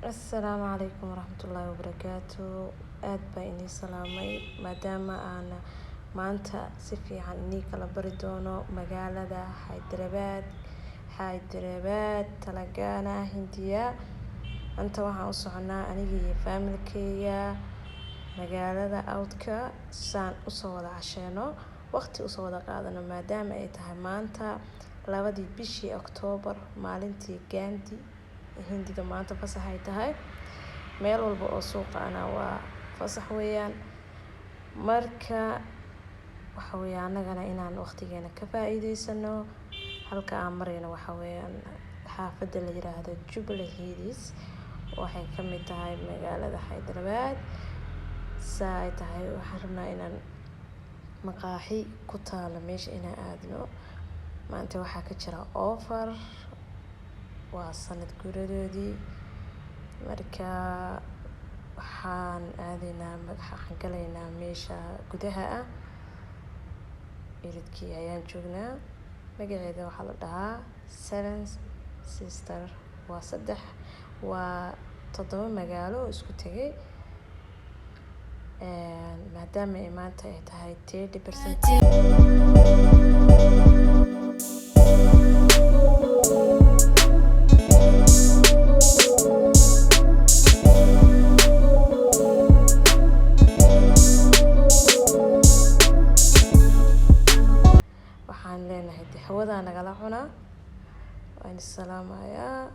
السلام عليكم ورحمة الله وبركاته. aad baa inii salaamay maadaama aan maanta si fiican inii kala bari doono magaalada Hyderabad Telangana Hindiya. Anta waxaan u soconaa aniga iyo familkeyga magaalada Awdka saan u soo wada casheeno waqti u soo wada qaadano maadaama ay tahay maanta 2 bishii October maalintii Gandhi Hindida maanta fasax ay tahay meel walba oo suuqa ana waa fasax weeyaan marka waxa weeyaan anagana inaan waqtigeena ka faa'iideysano halka aan marayna waxa weeyaan xaafadda la yiraahdo Jubilee Hills waxay ka mid tahay magaalada Hyderabad saay tahay waxaan rabnaa inaan maqaaxi ku taalo meesha inaan aadno maanta waxaa ka jira offer waa sanad guuradoodii marka waxaan galaynaa meesha gudaha ah iridkii ayaan joognaa magaceeda waxaa la dhahaa Seven Sister waa 7 magaalo oo isku tagay maadaama ay maanta ay tahay 30% waxaan leenahay hawada nagala cunaa waan salaamayaa.